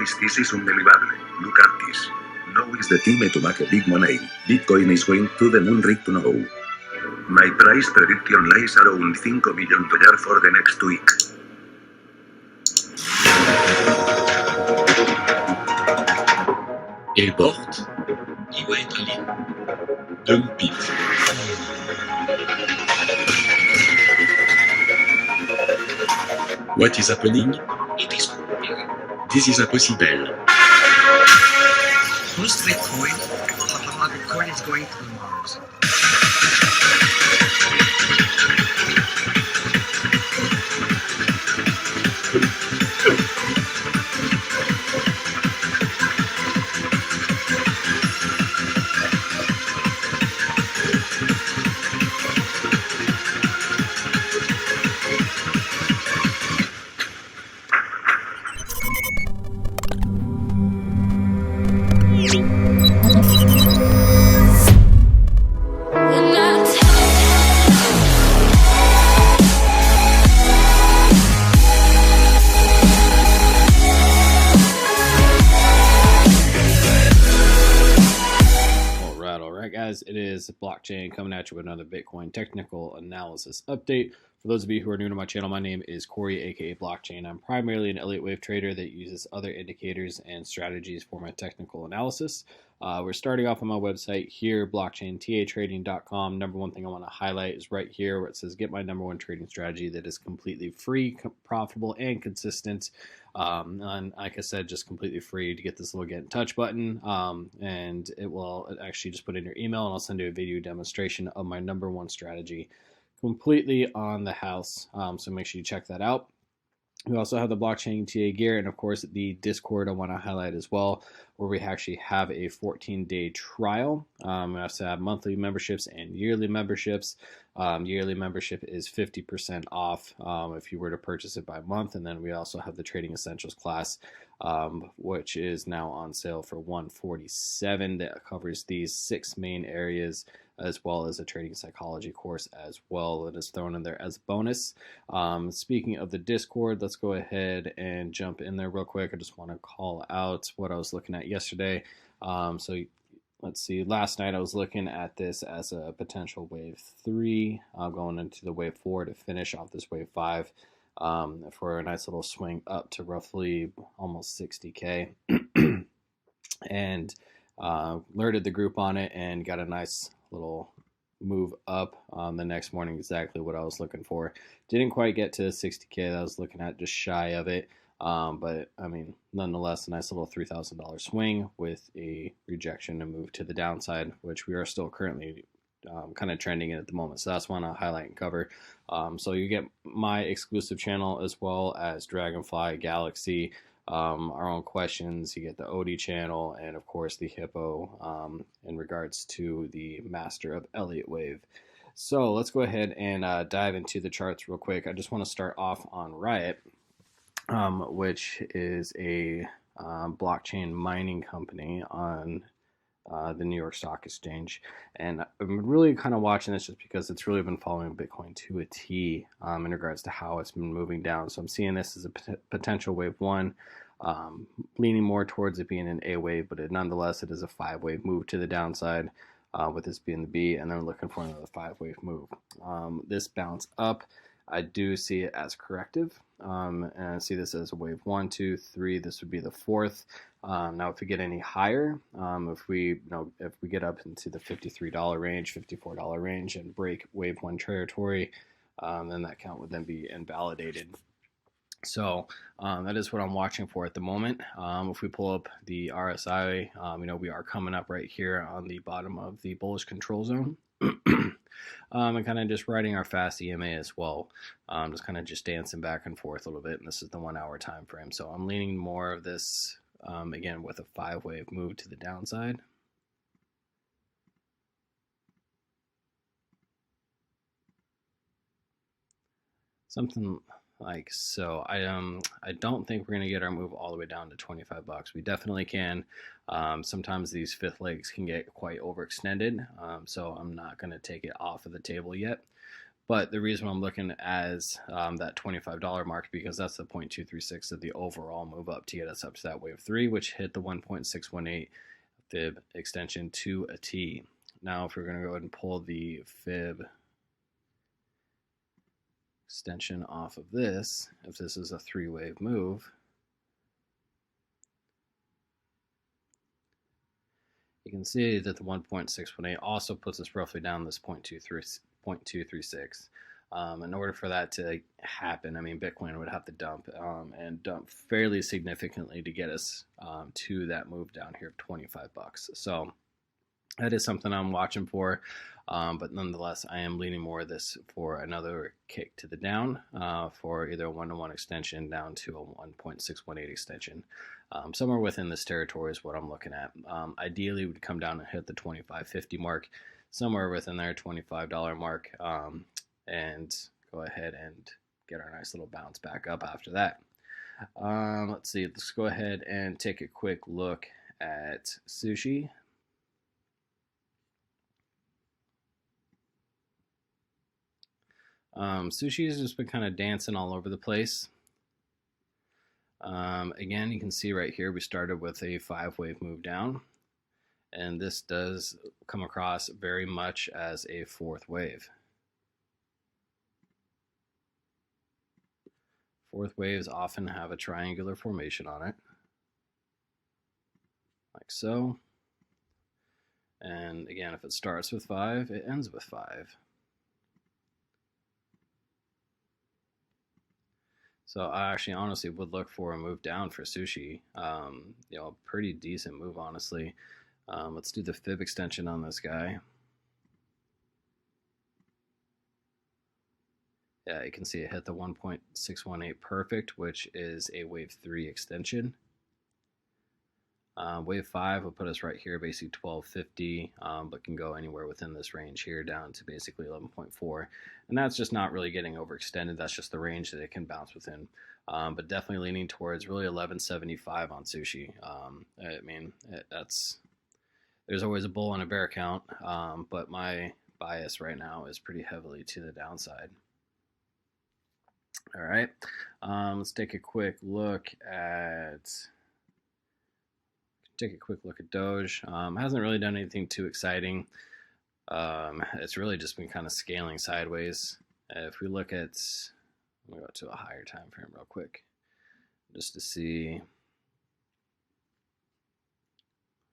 is this is unbelievable. Look at this. Now is the time to make big money. Bitcoin is going to the moon right now. My price prediction lies around $5 million for the next week. Et bord. BYBIT. Dump. What is happening? It is moving. This is impossible. Who's Bitcoin? Bitcoin is going to Mars. It is Blockchain coming at you with another Bitcoin technical analysis update. For those of you who are new to my channel, my name is Corey, aka Blockchain. I'm primarily an Elliott wave trader that uses other indicators and strategies for my technical analysis. We're starting off on my website here, blockchaintratading.com. Number one thing I want to highlight is right here where it says get my number one trading strategy that is completely free, profitable, and consistent. And like I said, just completely free to get this little get in touch button. And it will actually just put in your email and I'll send you a video demonstration of my number one strategy completely on the house. So make sure you check that out. We also have the blockchain TA gear and of course the Discord I want to highlight as well, where we actually have a 14-day trial. We also have monthly memberships and yearly memberships. Yearly membership is 50% off if you were to purchase it by month. And then we also have the Trading Essentials class, which is now on sale for $147. That covers these 6 main areas, as well as a trading psychology course as well that is thrown in there as a bonus. Speaking of the Discord, let's go ahead and jump in there real quick. I just want to call out what I was looking at yesterday. So let's see, last night I was looking at this as a potential wave 3, going into the wave 4 to finish off this wave 5 for a nice little swing up to roughly almost 60K. And alerted the group on it and got a nice little move up the next morning, exactly what I was looking for. Didn't quite get to 60K that I was looking at, just shy of it. But I mean, nonetheless, a nice little $3,000 swing with a rejection and move to the downside, which we are still currently kind of trending in at the moment. So that's one I'll highlight and cover. So you get my exclusive channel as well as Dragonfly, Galaxy, our own questions. You get the OD channel and of course the Hippo in regards to the master of Elliott wave. So let's go ahead and dive into the charts real quick. I just want to start off on Riot, which is a blockchain mining company on the New York Stock Exchange. And I'm really kind of watching this just because it's really been following Bitcoin to a T in regards to how it's been moving down. So I'm seeing this as a potential wave 1, leaning more towards it being an A wave, but nonetheless it is a 5-wave move to the downside, with this being the B, and then looking for another 5-wave move. This bounce up, I do see it as corrective, and I see this as a wave 1, 2, 3. This would be the 4th. Now, if we get any higher, if we get up into the $53 range, $54 range, and break wave 1 territory, then that count would then be invalidated. So that is what I'm watching for at the moment. If we pull up the RSI, we are coming up right here on the bottom of the bullish control zone. And kind of just riding our fast EMA as well, just kind of just dancing back and forth a little bit, and this is the 1-hour time frame. So I'm leaning more of this, again, with a 5-wave move to the downside. Something like so. I don't think we're going to get our move all the way down to 25 bucks. We definitely can. Sometimes these fifth legs can get quite overextended, so I'm not going to take it off of the table yet. But the reason I'm looking as that $25 mark, because that's the 0.236 of the overall move up to get us up to that wave 3, which hit the 1.618 fib extension to a T. Now, if we're going to go ahead and pull the fib extension off of this, if this is a 3-wave move, you can see that the 1.618 also puts us roughly down this 0.236. In order for that to happen, I mean, Bitcoin would have to dump and dump fairly significantly to get us to that move down here of $25. So that is something I'm watching for, but nonetheless, I am leaning more of this for another kick to the down for either a 1-to-1 extension down to a 1.618 extension. Somewhere within this territory is what I'm looking at. Ideally, would come down and hit the 25.50 mark, somewhere within there, $25 mark, and go ahead and get our nice little bounce back up after that. Let's see. Let's go ahead and take a quick look at Sushi. Sushi has just been kind of dancing all over the place. Again, you can see right here we started with a 5-wave move down, and this does come across very much as a 4th wave. 4th waves often have a triangular formation on it, like so. And again, if it starts with 5, it ends with 5. So I actually honestly would look for a move down for Sushi. You know, pretty decent move, honestly. Let's do the fib extension on this guy. Yeah, you can see it hit the 1.618 perfect, which is a wave 3 extension. Wave 5 will put us right here, basically 1250, but can go anywhere within this range here down to basically 11.4. And that's just not really getting overextended. That's just the range that it can bounce within. But definitely leaning towards really 1175 on Sushi. I mean, there's always a bull and a bear count, but my bias right now is pretty heavily to the downside. All right, let's take a quick look at Doge. Hasn't really done anything too exciting. It's really just been kind of scaling sideways. If we look at, let me go to a higher time frame real quick, just to see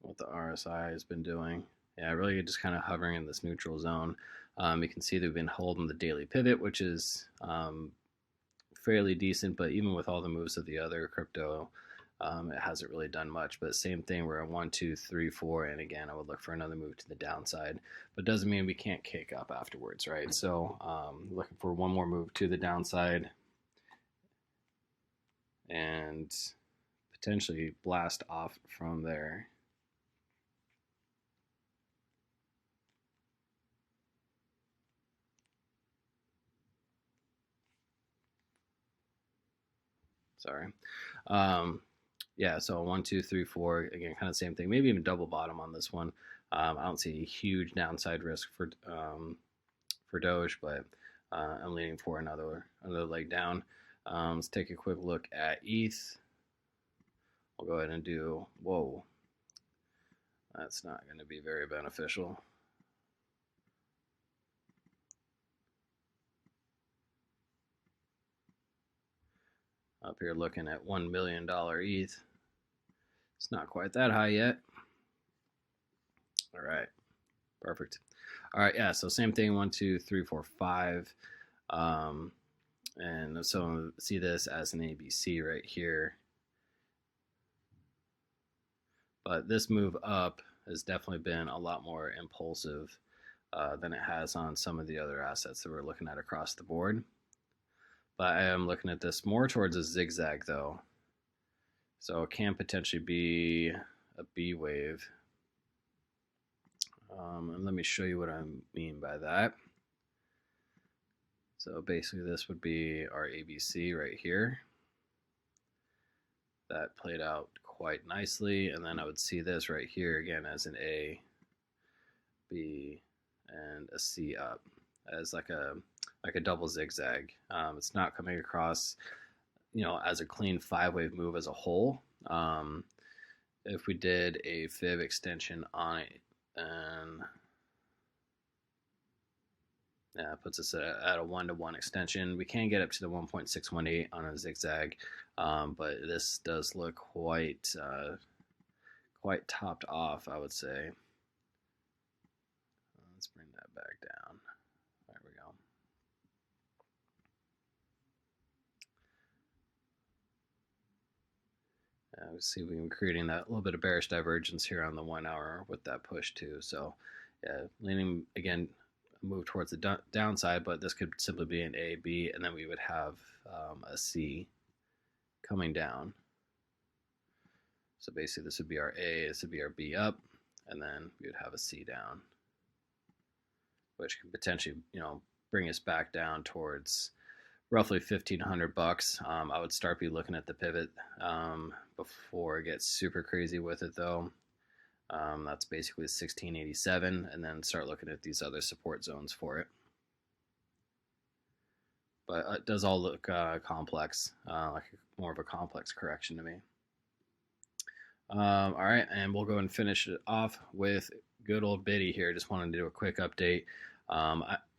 what the RSI has been doing. Yeah, really just kind of hovering in this neutral zone. You can see they've been holding the daily pivot, which is fairly decent, but even with all the moves of the other crypto, it hasn't really done much. But same thing, we're at 1, 2, 3, 4, and again, I would look for another move to the downside, but doesn't mean we can't kick up afterwards, right? So looking for one more move to the downside and potentially blast off from there. Sorry. Yeah, so 1, 2, 3, 4, again, kind of same thing. Maybe even double bottom on this one. I don't see a huge downside risk for Doge, but I'm leaning for another leg down. Let's take a quick look at ETH. I'll go ahead and do, whoa, that's not going to be very beneficial. Up here looking at $1 million ETH. It's not quite that high yet. All right, perfect. All right, yeah, so same thing, 1, 2, 3, 4, 5. And so see this as an ABC right here. But this move up has definitely been a lot more impulsive than it has on some of the other assets that we're looking at across the board. But I am looking at this more towards a zigzag though. So it can potentially be a B wave. And let me show you what I mean by that. So basically this would be our ABC right here. That played out quite nicely. And then I would see this right here again as an A, B, and a C up as like a like a double zigzag. It's not coming across, as a clean 5-wave move as a whole. If we did a fib extension on it, and yeah, it puts us at a 1-to-1 extension. We can get up to the 1.618 on a zigzag, but this does look quite topped off, I would say. Let's bring that back down. There we go. We see we've been creating that little bit of bearish divergence here on the 1 hour with that push too. So yeah, leaning again, move towards the downside, but this could simply be an A, B, and then we would have a C coming down. So basically this would be our A, this would be our B up, and then we would have a C down, which can potentially, bring us back down towards roughly $1,500. I would start be looking at the pivot before it gets super crazy with it though. That's basically 1687, and then start looking at these other support zones for it. But it does all look complex, like more of a complex correction to me. All right, and we'll go and finish it off with good old Biddy here. Just wanted to do a quick update.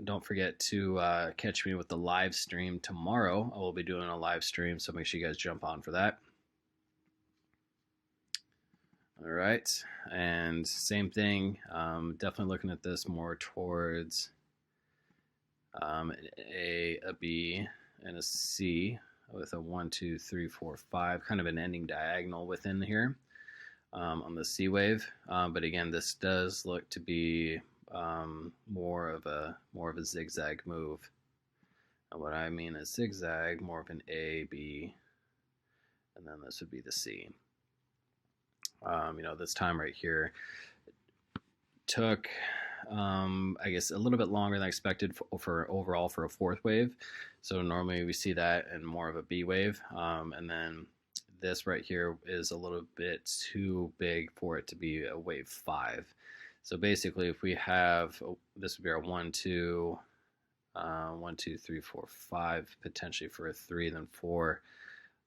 Don't forget to catch me with the live stream tomorrow. I will be doing a live stream, so make sure you guys jump on for that. All right, and same thing, definitely looking at this more towards a B, and a C with a 1, 2, 3, 4, 5, kind of an ending diagonal within here on the C wave. But again, this does look to be more of a zigzag move. And what I mean is zigzag, more of an A, B, and then this would be the C. This time right here took, I guess, a little bit longer than I expected for overall for a 4th wave. So normally we see that in more of a B wave. And then this right here is a little bit too big for it to be a wave 5. So basically, if we have, this would be our 1, 2, 3, 4, 5, potentially for a 3, then 4.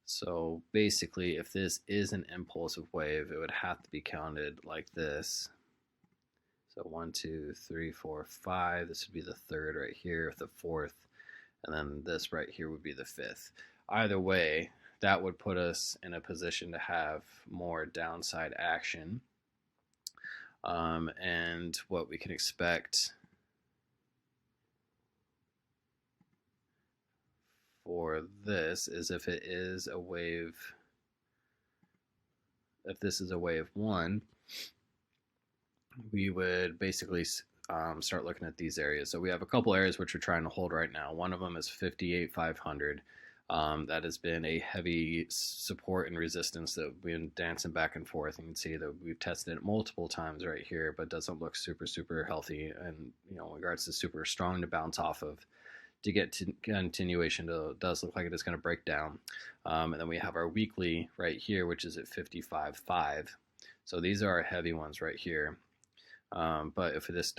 So basically, if this is an impulsive wave, it would have to be counted like this. So 1, 2, 3, 4, 5. This would be the 3rd right here, the 4th, and then this right here would be the 5th. Either way, that would put us in a position to have more downside action. And what we can expect for this is if it is a wave, if this is a wave 1, we would basically start looking at these areas. So we have a couple areas which we're trying to hold right now. One of them is 58,500. That has been a heavy support and resistance that we've been dancing back and forth. You can see that we've tested it multiple times right here, but doesn't look super healthy. And in regards to super strong to bounce off of, to get to continuation, it does look like it is going to break down. And then we have our weekly right here, which is at 55.5. So these are our heavy ones right here. But if this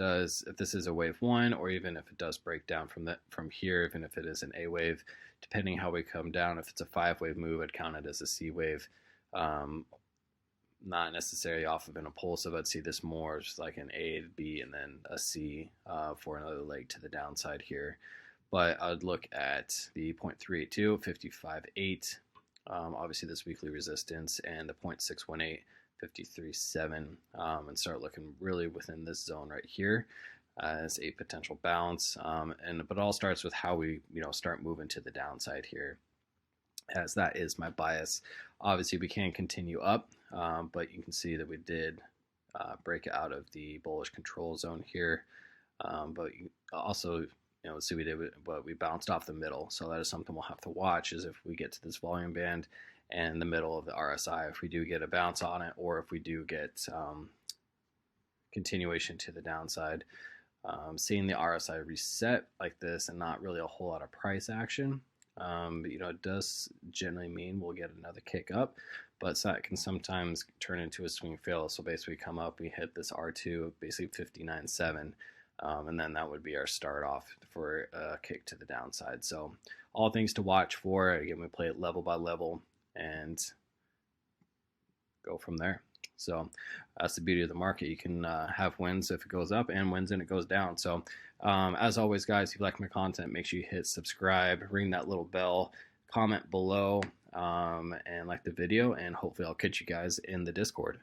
is a wave 1, or even if it does break down from here, even if it is an A wave, depending how we come down, if it's a 5-wave move, I'd count it as a C wave. Not necessarily off of an impulsive. I'd see this more just like an A, B, and then a C for another leg to the downside here. But I'd look at the 0.382, 55.8, obviously this weekly resistance, and the 0.618, 53.7, and start looking really within this zone right here as a potential bounce. But it all starts with how we start moving to the downside here, as that is my bias. Obviously we can continue up, but you can see that we did break out of the bullish control zone here. But you also see we bounced off the middle. So that is something we'll have to watch, is if we get to this volume band and the middle of the RSI, if we do get a bounce on it, or if we do get continuation to the downside. Seeing the RSI reset like this and not really a whole lot of price action, but it does generally mean we'll get another kick up, but that can sometimes turn into a swing fail. So basically come up, we hit this R2 of basically 59.7. And then that would be our start off for a kick to the downside. So all things to watch for. Again, we play it level by level and go from there. So that's the beauty of the market. You can have wins if it goes up and wins and it goes down. So as always, guys, if you like my content, make sure you hit subscribe, ring that little bell, comment below, and like the video, and hopefully I'll catch you guys in the Discord.